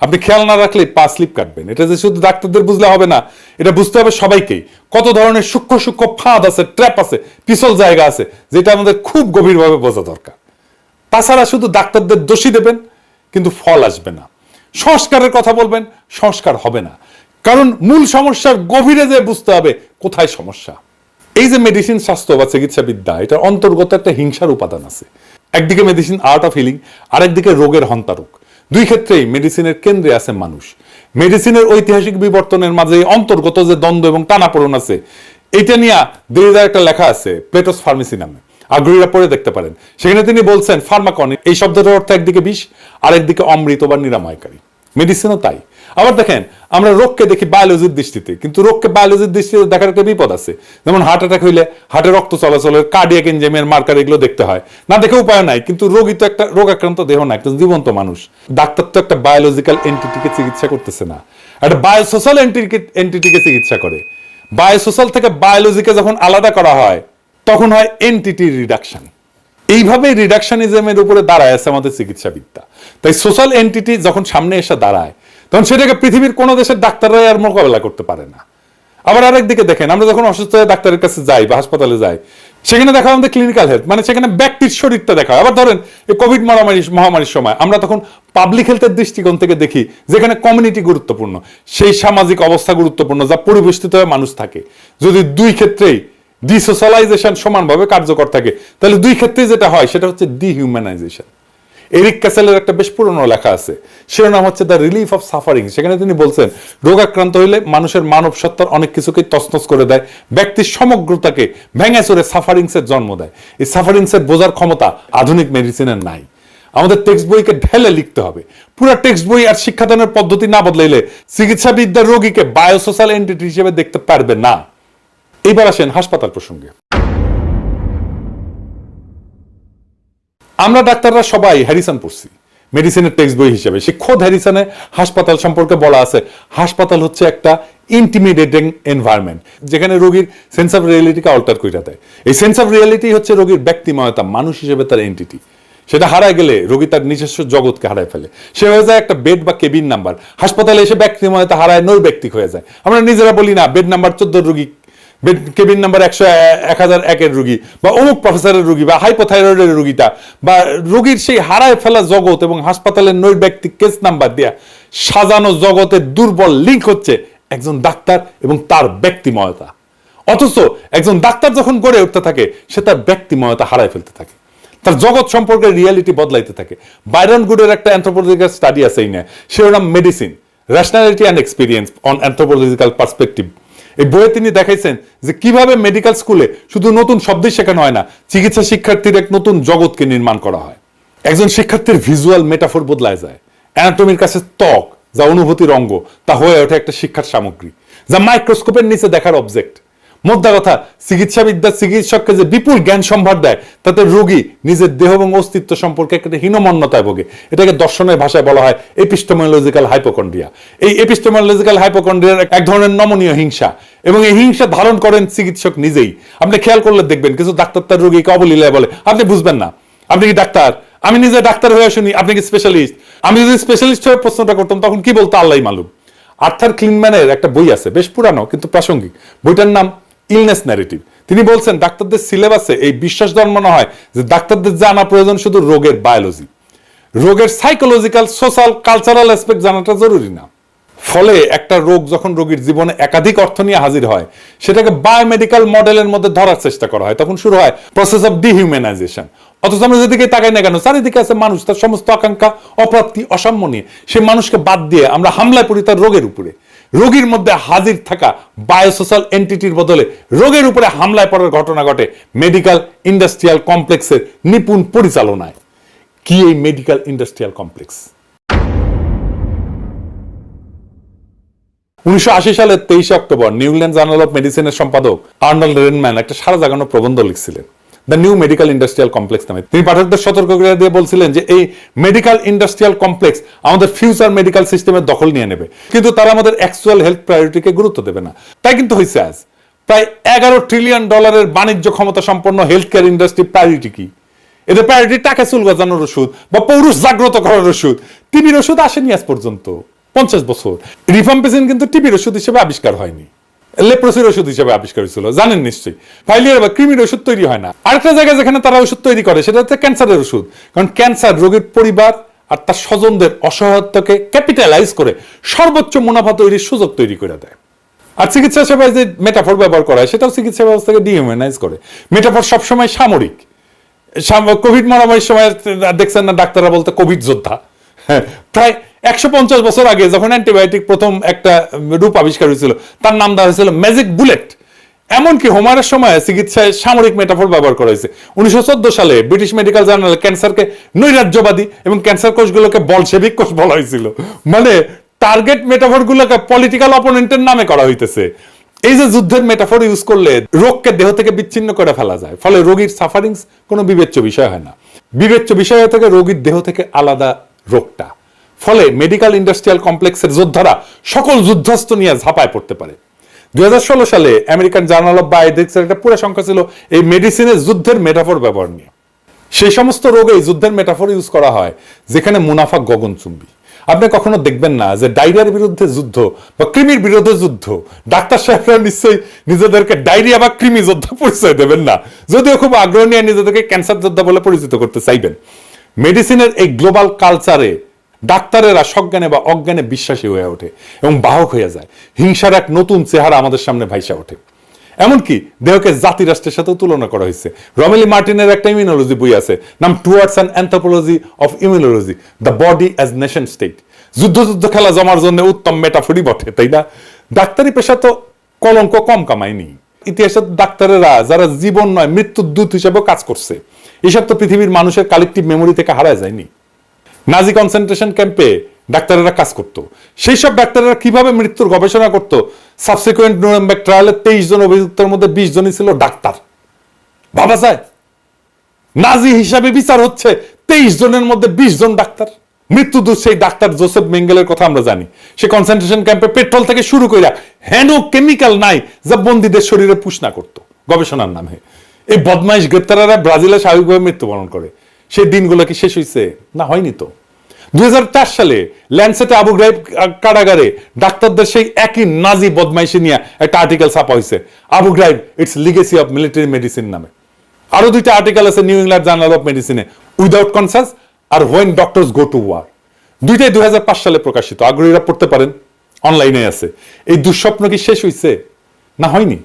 আপনি খেয়াল না রাখলে পা স্লিপ কাটবেন। এটা যে শুধু ডাক্তারদের বুঝলে হবে না, এটা বুঝতে হবে সবাইকেই। কত ধরনের সূক্ষ্ম সূক্ষ্ম ফাঁদ আছে, ট্র্যাপ আছে, পিছল জায়গা আছে, যেটা আমাদের খুব গভীরভাবে বোঝা দরকার। তাছাড়া শুধু ডাক্তারদের দোষী দেবেন, কিন্তু ফল আসবে না। সংস্কারের কথা বলবেন, সংস্কার হবে না। কারণ মূল সমস্যার গভীরে যে বুঝতে হবে কোথায় সমস্যা। এই যে মেডিসিন শাস্ত্র বা চিকিৎসা বিদ্যা, এটার অন্তর্গত একটা হিংসার উপাদান আছে। একদিকে মেডিসিন আর্ট অফ হিলিং, আরেকদিকে রোগের হন্তারক। দুই ক্ষেত্রেই মেডিসিনের কেন্দ্রে আছে মানুষ। মেডিসিনের ঐতিহাসিক বিবর্তনের মাঝে অন্তর্গত যে দ্বন্দ্ব এবং টানাপোড়েন আছে, এটা নিয়ে দেরিদার একটা লেখা আছে প্লেটোস ফার্মেসি নামে, আগ্রহীরা পড়ে দেখতে পারেন। সেখানে তিনি বলছেন ফার্মাকন এই শব্দটার অর্থ একদিকে বিষ, আরেকদিকে অমৃত বা নিরাময়কারী। মেডিসিনও তাই। আবার দেখেন, আমরা রোগকে দেখি বায়োলজির দৃষ্টিতে, কিন্তু রোগকে বায়োলজির দৃষ্টিতে দেখার একটা বিপদ আছে। যেমন হার্ট অ্যাটাক হইলে হার্টের রক্ত চলাচলের কার্ডিয়াক এনজাইমের মার্কার, এগুলো দেখতে হয়। না দেখে উপায় নাই, কিন্তু রোগী তো একটা রোগ আক্রান্ত দেহ না, একটা জীবন্ত মানুষ। ডাক্তার তো একটা বায়োলজিক্যাল এন্টিটিকে চিকিৎসা করতেছে না, একটা বায়োসোশ্যাল এন্টিটিকে চিকিৎসা করে। বায়োসোশ্যাল থেকে বায়োলজিকে যখন আলাদা করা হয়, তখন হয় এন্টিটি রিডাকশন। এইভাবে রিডাকশনিজমের উপরে দাঁড়ায় আছে আমাদের চিকিৎসা বিদ্যা। তাই সোশ্যাল এন্টিটি যখন সামনে এসে দাঁড়ায়, তখন সেটাকে পৃথিবীর কোনো দেশের ডাক্তাররাই আর মোকাবেলা করতে পারে না। আবার আরেকদিকে দেখেন, আমরা যখন অসুস্থ হয়ে ডাক্তারের কাছে যাই বা হাসপাতালে যাই, সেখানে দেখা আমাদের ক্লিনিক্যাল হেলথ, মানে সেখানে ব্যক্তির শরীরটা দেখা হয়। আবার ধরেন এই কোভিড মহামারীর সময় আমরা তখন পাবলিক হেলথের দৃষ্টিকোণ থেকে দেখি, যেখানে কমিউনিটি গুরুত্বপূর্ণ, সেই সামাজিক অবস্থা গুরুত্বপূর্ণ যা পরিবেষ্টিত হয়ে মানুষ থাকে। যদি দুই ক্ষেত্রেই ডিসোশ্যালাইজেশন সমানভাবে কার্যকর থাকে, তাহলে দুই ক্ষেত্রে যেটা হয় সেটা হচ্ছে ডিহিউম্যানাইজেশন। এরিক ক্যাসেলের একটা বেশ পুরনো লেখা আছে, শিরোনাম হচ্ছে দ্য রিলিফ অফ সাফারিং। সেখানে তিনি বলছেন রোগাক্রান্ত হইলে মানুষের মানব সত্তার অনেক কিছুকে তছনছ করে দেয়, ব্যক্তির সমগ্রতাকে ভেঙে চড়ে সাফারিংসের জন্ম দেয়। এই সাফারিংসের বোঝার ক্ষমতা আধুনিক মেডিসিনের নাই। আমাদের টেক্সট বইকে ঢেলে লিখতে হবে। পুরো টেক্সট বই আর শিক্ষাদানের পদ্ধতি না বদলাইলে চিকিৎসাবিদ্যার রোগীকে বায়োসোশ্যাল এন্টিটি হিসেবে দেখতে পারবে না। এইবার আসেন হাসপাতাল প্রসঙ্গে। আমরা ডাক্তাররা সবাই হ্যারিসন পড়ছি মেডিসিনের টেক্সট বই হিসেবে। সে খোদ হ্যারিসনে হাসপাতাল সম্পর্কে বলা আছে, হাসপাতাল হচ্ছে একটা ইন্টিমিডেটিং এনভায়রনমেন্ট, যেখানে রোগীর সেন্স অফ রিয়েলিটিকে অল্টার করে দেয়। এই সেন্স অফ রিয়েলিটি হচ্ছে রোগীর ব্যক্তিময়তা, মানুষ হিসেবে তার এন্টিটি। সেটা হারায় গেলে রোগী তার নিজস্ব জগৎকে হারায় ফেলে। সে হয়ে যায় একটা বেড বা কেবিন নাম্বার। হাসপাতালে এসে ব্যক্তিময়তা হারায়, নৈর্ব্যক্তিক হয়ে যায়। আমরা নিজেরা বলি না বেড নাম্বার 14 রোগী, কেবিন নাম্বার 1001 রোগী, বা অমুক প্রফেসরের রোগী, বা হাইপোথাইরয়েডের রোগীটা, বা রোগীর সেই হারায় ফেলা জগৎ এবং হাসপাতালের নৈর্ব্যক্তিক কেস নাম্বার দিয়া সাজানো জগতের দুর্বল লিঙ্ক হচ্ছে একজন ডাক্তার এবং তার ব্যক্তিময়তা। অথচ একজন ডাক্তার যখন গড়ে উঠতে থাকে, সে তার ব্যক্তিময়তা হারায় ফেলতে থাকে। তার জগৎ সম্পর্কে রিয়ালিটি বদলাইতে থাকে। বাইরন গুডের একটা অ্যানথ্রোপোলজিক্যাল স্টাডি আছে এই নিয়ে, শিরোনাম medicine, rationality and experience on anthropological perspective. এই বইয়ে তিনি দেখাইছেন যে কিভাবে মেডিকেল স্কুলে শুধু নতুন শব্দই শেখানো হয় না, চিকিৎসা শিক্ষার্থীর এক নতুন জগৎকে নির্মাণ করা হয়। একজন শিক্ষার্থীর ভিজুয়াল মেটাফোর বদলায় যায়। অ্যানাটমির কাছে ত্বক যা অনুভূতির অঙ্গ, তা হয়ে ওঠে একটা শিক্ষার সামগ্রী, যা মাইক্রোস্কোপের নিচে দেখার অবজেক্ট। মোদ্দা কথা, চিকিৎসাবিদ্যা চিকিৎসককে যে বিপুল জ্ঞান সম্ভার দেয়, তাতে রোগী নিজের দেহ এবং অস্তিত্ব সম্পর্কে একটা হীনমন্যতায় ভোগে। এটাকে দর্শনের ভাষায় বলা হয় এপিস্টেমোলজিক্যাল হাইপোকন্ড্রিয়া। এই এপিস্টেমোলজিক্যাল হাইপোকন্ড্রিয়ার এক ধরনের নমনীয় হিংসা, এবং এই হিংসা ধারণ করেন চিকিৎসক নিজেই। আপনি খেয়াল করলে দেখবেন কিছু ডাক্তার তার রোগীকে অবলীলায় বলে, আপনি বুঝবেন না, আপনি কি ডাক্তার? আমি নিজে ডাক্তার হয়ে শুনি, আপনি কি স্পেশালিস্ট? আমি যদি স্পেশালিস্ট হয়ে প্রশ্নটা করতাম তখন কি বলতো আল্লাহই মালুম। আর্থার ক্লিনম্যানের একটা বই আছে, বেশ পুরানো কিন্তু প্রাসঙ্গিক, বইটার নাম ইলনেস ন্যারেটিভ। তিনি বলছেন ডাক্তারদের সিলেবাসে এই বিশ্বাস জন্মানো হয় যে ডাক্তারদের জানা প্রয়োজন শুধু রোগের বায়োলজি, রোগের সাইকোলজিক্যাল, সোশ্যাল, কালচারাল অ্যাসপেক্ট জানাটা জরুরি না। ফলে একটা রোগ যখন রোগীর জীবনে একাধিক অর্থ নিয়ে হাজির হয়, সেটাকে বায়োমেডিক্যাল মডেলের মধ্যে ধরার চেষ্টা করা হয়, তখন শুরু হয় প্রসেস অফ ডিহিউম্যানাইজেশন। অথচ আমরা যেদিকে তাকাই না কেন, চারিদিকে আছে মানুষ, তার সমস্ত আকাঙ্ক্ষা, অপ্রাপ্তি, অসাম্য নিয়ে। সেই মানুষকে বাদ দিয়ে আমরা হামলায় পড়ি তার রোগের উপরে। রোগীর মধ্যে হাজির থাকা বায়োসোশ্যাল এন্টিটির বদলে রোগের উপরে হামলায় পড়ার ঘটনা ঘটে মেডিকেল ইন্ডাস্ট্রিয়াল কমপ্লেক্সের নিপুণ পরিচালনায়। কি এই মেডিকেল ইন্ডাস্ট্রিয়াল কমপ্লেক্স? 1980 সালের 23 October New England journal of মেডিসিনের সম্পাদক আর্নল্ড রেনম্যান একটা সারা জাগানো প্রবন্ধ লিখছিলেন the new medical industrial complex নামে। তিনি পাঠকদের সতর্ক করে দিয়ে বলছিলেন যে এই মেডিকেল ইন্ডাস্ট্রিয়াল কমপ্লেক্স আমাদের ফিউচার মেডিকেল সিস্টেমের দখল নিয়ে নেবে, কিন্তু তারা আমাদের অ্যাকচুয়াল হেলথ প্রায়োরিটিকে গুরুত্ব দেবে না। তাই কিন্তু হয়েছে আজ প্রায় $11 ট্রিলিয়ন বাণিজ্য ক্ষমতা সম্পন্ন হেলথ কেয়ার ইন্ডাস্ট্রি প্রায়োরিটি কি? এদের প্রায়োরিটি টাকা চুল গজানোর ওষুধ বা পৌরুষ জাগ্রত করার ওষুধ। টিবির ওষুধ আসেনি আজ পর্যন্ত 50 বছর। রিফাম্পিসিন কিন্তু টিবির ওষুধ হিসেবে আবিষ্কার হয়নি, লেপ্রোসির ওষুধ হিসেবে আবিষ্কার হয়েছিল, জানেন নিশ্চয়ই। ফাইলিয়ার বা কৃমির ওষুধ তৈরি হয় না। আরেকটা জায়গায় যেখানে তারা ওষুধ তৈরি করে সেটা হচ্ছে ক্যান্সারের ওষুধ, কারণ ক্যান্সার রোগীর পরিবার আর তার স্বজনদের অসহায়তাকে ক্যাপিটালাইজ করে সর্বোচ্চ মুনাফা তৈরির সুযোগ তৈরি করে দেয়। আর চিকিৎসা সেবায় যে মেটাফোর ব্যবহার করা হয় সেটাও চিকিৎসা ব্যবস্থাকে ডিহিউম্যানাইজ করে। মেটাফোর সবসময় সামরিক। কোভিড মহামারীর সময় দেখছেন না ডাক্তাররা বলতে কোভিড যোদ্ধা। প্রায় 150 বছর আগে যখন অ্যান্টিবায়োটিক প্রথম একটা রূপ আবিষ্কার হয়েছিল, তার নাম দেওয়া হয়েছিল ম্যাজিক বুলেট। এমনকি হোমারের সময় চিকিৎসায় সামরিক মেটাফোর ব্যবহার করা হয়েছে। 1914 সালে ব্রিটিশ মেডিকেল জার্নালে ক্যান্সারকে নৈরাজ্যবাদী এবং ক্যান্সার কোষগুলোকে বলশেভিক কোষ বলা হয়েছিল। মানে টার্গেট মেটাফোর গুলোকে পলিটিক্যাল অপোনেন্টের নামে করা হইতেছে। এই যে যুদ্ধের মেটাফোর ইউজ করলে রোগকে দেহ থেকে বিচ্ছিন্ন করে ফেলা যায়, ফলে রোগীর সাফারিংস কোনো বিবেচ্য বিষয় হয় না। বিবেচ্য বিষয় থেকে রোগীর দেহ থেকে আলাদা রোগটা। ফলে মেডিকেল ইন্ডাস্ট্রিয়াল কমপ্লেক্সের যোদ্ধারা সকল যুদ্ধাস্ত্র নিয়ে ঝাঁপায় পড়তে পারে। 2016 সালে আমেরিকান জার্নাল অফ বায়োএথিক্সের একটা পুরো সংখ্যা ছিল এই মেডিসিনের যুদ্ধের মেটাফোর ব্যবহার নিয়ে। সেই সমস্ত রোগেই যুদ্ধের মেটাফোর ইউজ করা হয় যেখানে মুনাফা গগনচুম্বী। আপনি কখনো দেখবেন না যে ডায়রিয়ার বিরুদ্ধে যুদ্ধ বা কৃমির বিরুদ্ধে যুদ্ধ, ডাক্তার সাহেবরা নিশ্চয়ই নিজেদেরকে ডায়রিয়া বা কৃমি যোদ্ধা পরিচয় দেবেন না, যদিও খুব আগ্রহ নিয়ে নিজেদেরকে ক্যান্সার যোদ্ধা বলে পরিচিত করতে চাইবেন। মেডিসিনের এই গ্লোবাল কালচারে ডাক্তারেরা সজ্ঞানে বা অজ্ঞানে বিশ্বাসী হয়ে ওঠে এবং বাহক হয়ে যায়। হিংসার এক নতুন চেহারা আমাদের সামনে ভাইসা ওঠে। এমনকি দেহকে জাতি রাষ্ট্রের সাথে তুলনা করা হয়েছে। রমেলি মার্টিনের একটা ইমিউনোলজি বই আছে, নাম towards an anthropology of immunology, the body as nation state. যুদ্ধ খেলা জমার জন্য উত্তম মেটাফোরই বটে, তাই না? ডাক্তারি পেশা তো কলঙ্ক কম কামায়নি। ইতিহাসের ডাক্তারেরা যারা জীবন নয় মৃত্যুর দূত হিসেবেও কাজ করছে, এসব তো পৃথিবীর মানুষের কালেকটিভ মেমোরি থেকে হারায় যায়নি। নাজি কনসেন্ট্রেশন ক্যাম্পে ডাক্তারেরা কাজ করত। সেই সব ডাক্তারেরা কিভাবে মৃত্যুর গবেষণা করত? সাবসিকুয়েন্ট নুরেমবার্গ ট্রায়ালে 23 জন অভিযুক্তের মধ্যে 20 জনই ছিল ডাক্তার। ভাবা যায়, নাজি হিসাবে বিচার হচ্ছে 23 জনের মধ্যে 20 জন ডাক্তার। মৃত্যুদূত সেই ডাক্তার জোসেফ মেঙ্গেলের কথা আমরা জানি। সে কনসেন্ট্রেশন ক্যাম্পে পেট্রোল থেকে শুরু করে হেন কেমিক্যাল নাই যা বন্দীদের শরীরে পুষ না করত গবেষণার নামে। এই বদমাইশ গ্রেপ্তারেরা ব্রাজিলে স্বাভাবিকভাবে মৃত্যুবরণ করে। সেই দিনগুলো কি শেষ হয়েছে? না, হয়নি তো। 2004 সালে ল্যান্ডসেটে আবু গ্রাইব কারাগারে ডাক্তারদের সেই একই নাজি বদমাইশি নিয়ে একটা আর্টিকেল ছাপা হয়েছে, Abu Ghraib its legacy of military medicine নামে। আরো 2টা আর্টিকেল আছে নিউ ইংল্যান্ড জার্নাল অফ মেডিসিনে, উইদাউট কনসাস আর when doctors go to war. 2টাই 2005 সালে প্রকাশিত, আগ্রহীরা পড়তে পারেন, অনলাইনে আছে। এই দুঃস্বপ্ন কি শেষ হয়েছে? না, হয়নি।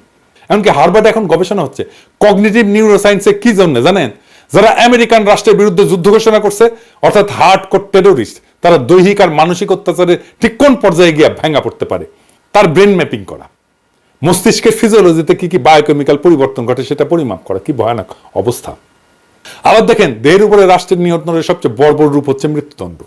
এমনকি হার্ভার্ডে এখন গবেষণা হচ্ছে কগনিটিভ নিউরোসায়েন্সে কি জন্য জানেন? যারা আমেরিকান রাষ্ট্রের বিরুদ্ধে যুদ্ধ ঘোষণা করছে, অর্থাৎ হার্ডকোর টেরোরিস্ট, তারা দৈহিক আর মানসিক অত্যাচারে ঠিক কোন পর্যায়ে গিয়ে ভেঙা পড়তে পারে তার ব্রেন ম্যাপিং করা, মস্তিষ্কের ফিজিওলজিতে কি কি বায়োকেমিক্যাল পরিবর্তন ঘটে সেটা পরিমাপ করা, কি ভয়ানক অবস্থা। আবার দেখেন, দেহের উপরে রাষ্ট্রের নিয়ন্ত্রণের সবচেয়ে বর্বর রূপ হচ্ছে মৃত্যুদণ্ড।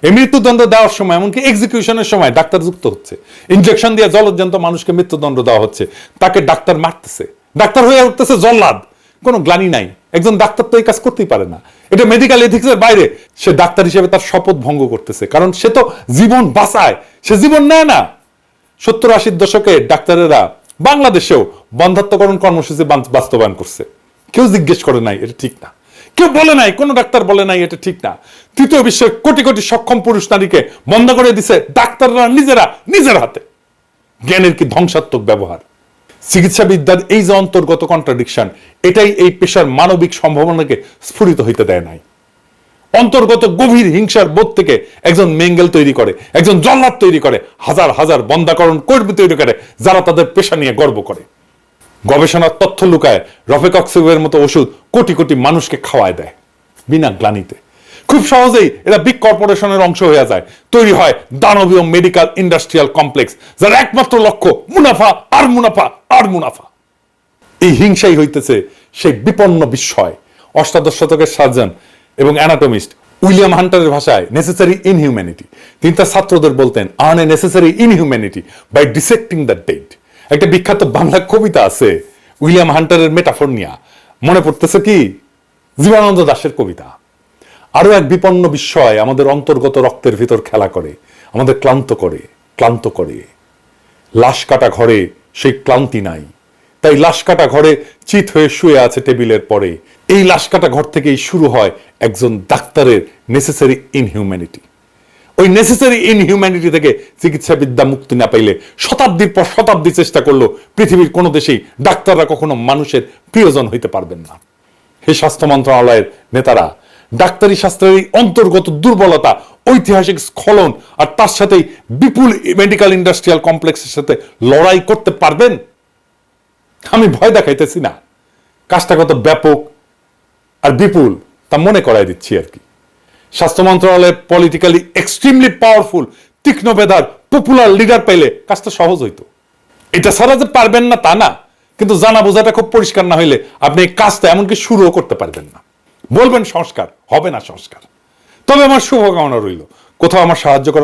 এই মৃত্যুদণ্ড দেওয়ার সময়, এমনকি এক্সিকিউশনের সময় ডাক্তার যুক্ত হচ্ছে, ইনজেকশন দিয়ে জলজ্যান্ত মানুষকে মৃত্যুদণ্ড দেওয়া হচ্ছে, তাকে ডাক্তার মারতেছে, ডাক্তার হয়ে উঠতেছে জল্লাদ, কোনো গ্লানি নাই। একজন ডাক্তার তো এই কাজ করতেই পারে না, এটা মেডিকেল এথিক্সের বাইরে। সে ডাক্তার হিসেবে তার শপথ ভঙ্গ করতেছে, কারণ সে তো জীবন বাঁচায়, সে জীবন নেয় না। 70-80 দশকে ডাক্তারেরা বাংলাদেশেও বন্ধাত্মকরণ কর্মসূচি বাস্তবায়ন করছে, কেউ জিজ্ঞেস করে নাই এটা ঠিক না, কেউ বলে নাই, কোন ডাক্তার বলে নাই এটা ঠিক না। তৃতীয় বিশ্বের কোটি কোটি সক্ষম পুরুষ নারীকে বন্ধ করে দিছে ডাক্তাররা নিজের হাতে। জ্ঞানের কি ধ্বংসাত্মক ব্যবহার। চিকিৎসাবিদ্যার এই যে অন্তর্গত কন্ট্রাডিকশন, এটাই এই পেশার মানবিক সম্ভাবনাকে স্ফুরিত হইতে দেয় নাই। অন্তর্গত গভীর হিংসার বোধ থেকে একজন মেঙ্গেল তৈরি করে, একজন জল্লাদ তৈরি করে, হাজার হাজার বন্ধাকরণ কর্মী তৈরি করে, যারা তাদের পেশা নিয়ে গর্ব করে। গবেষণার তথ্য লুকায় রফেকক্সিবের মতো ওষুধ কোটি কোটি মানুষকে খাওয়ায় দেয় বিনা গ্লানিতে। খুব সহজেই এরা বিগ কর্পোরেশনের অংশ হয়ে যায়, তৈরি হয় দানবীয় মেডিকেল ইন্ডাস্ট্রিয়াল কমপ্লেক্স, যার একমাত্র লক্ষ্য মুনাফা আর মুনাফা আর মুনাফা। এই হিংসাই হইতেছে সেই বিপন্ন বিস্ময়। অষ্টাদশ শতকের সার্জন এবং অ্যানাটমিস্ট উইলিয়াম হান্টারের ভাষায় নেসেসারি ইনহিউম্যানিটি। তিনি তার ছাত্রদের বলতেন, earn a necessary inhumanity by dissecting the dead. একটা বিখ্যাত বাংলা কবিতা আছে উইলিয়াম হান্টারের মেটাফোর নিয়া, মনে পড়তেছে কি জীবনানন্দ দাশের কবিতা। আরো এক বিপন্ন বিস্ময় আমাদের অন্তর্গত রক্তের ভিতর খেলা করে, আমাদের ক্লান্ত করে। লাশ কাটা ঘরে সেই ক্লান্তি নাই, তাই লাশ কাটা ঘরে চিত হয়ে শুয়ে আছে টেবিলের পরে। এই লাশ কাটা ঘর থেকেই শুরু হয় একজন ডাক্তারের নেসেসারি ইনহিউম্যানিটি। ওই নেসেসারি ইনহিউম্যানিটি থেকে চিকিৎসাবিদ্যা মুক্তি না পাইলে শতাব্দীর পর শতাব্দী চেষ্টা করলো পৃথিবীর কোনো দেশেই ডাক্তাররা কখনো মানুষের প্রিয়জন হইতে পারবেন না। হে স্বাস্থ্য মন্ত্রণালয়ের নেতারা, ডাক্তারি শাস্ত্রের এই অন্তর্গত দুর্বলতা, ঐতিহাসিক স্খলন আর তার সাথেই বিপুল মেডিকেল ইন্ডাস্ট্রিয়াল কমপ্লেক্সের সাথে লড়াই করতে পারবেন? আমি ভয় দেখাইতেছি না, কাজটা কত ব্যাপক আর বিপুল তা মনে করাই দিচ্ছি আর কি। স্বাস্থ্য মন্ত্রণালয়ে পলিটিক্যালি এক্সট্রিমলি পাওয়ারফুল তীক্ষ্ণ মেধার পপুলার লিডার পাইলে কাজটা সহজ হইতো। এটা ছাড়া যে পারবেন না তা না, কিন্তু জানা বোঝাটা খুব পরিষ্কার না হইলে আপনি এই কাজটা এমনকি শুরুও করতে পারবেন না। বলবেন সংস্কার, হবে না সংস্কার। তবে আমার শুভকামনা রইল, কোথাও আমার সাহায্য করার